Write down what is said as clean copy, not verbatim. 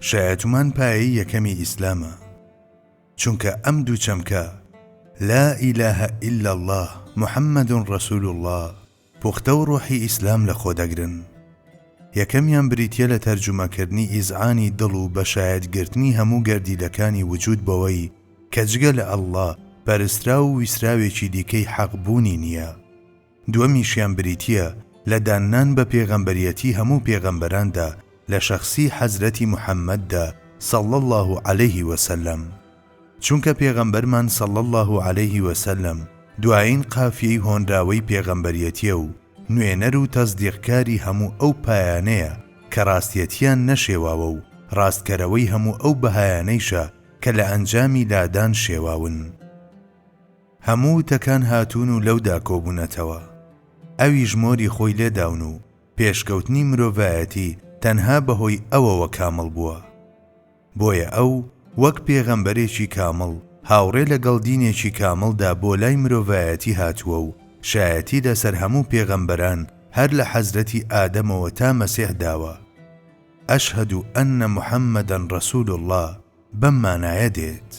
شایەتمان پایەی یەکەمی ئیسلامە، چونکە ئەم دوو چەمکە لا ئیلاهە ئیلا الله محەممەد ڕەسوول الله پوختە و ڕۆحی ئیسلام لە خۆ دەگرن. یەکەمیان بریتیە لە تەرجومەکردنی ئیزعانی دڵ و بەشایەتگرتنی هەموو گەردیلەکانی وجود بەوەی کە جگە لە ئەڵڵا پەرسترا و ویسراوێکی دیکەی حەقبوونی نییە. دووەمیشیان بریتیە لە داننان بە پێغەمبەریەتی هەموو پێغەمبەراندا لە شەخسی حەزرەتی محەممەددا صەڵی الله عەلەیه وسەلەم، چونکە پێغەمبەرمان صەڵی الله عەلەیه وسەلەم دوایین قافیەی هۆنراوەی پێغەمبەریەتیە و نوێنەر و تەزدیقکاری هەموو ئەو پایانەیە کە ڕاستیەتیان نەشێواوە و ڕاستکەرەوەی هەموو ئەو بەهایانەیشە کە لە ئەنجامی لادان شێواون. هەموو تەکان هاتوون و لەودا کۆبوونەتەوە، ئەوی ژمۆری خۆی لێداون و پێشکەوتنی مرۆڤایەتی تەنها بەهۆی ئەوەوە کامڵ بووە. بۆیە ئەو وەک پێغەمبەرێکی کامڵ هاوڕێ لەگەڵ دینێکی کامڵدا بۆ لای مرۆڤایەتی هاتووە و شایەتی لەسەر هەموو پێغەمبەران هەر لە حەزرەتی ئادەمەوە تا مەسیح داوە. ئەشهەدو ئەنە محەممەدەن ڕەسوول الله بەم مانایە دێت.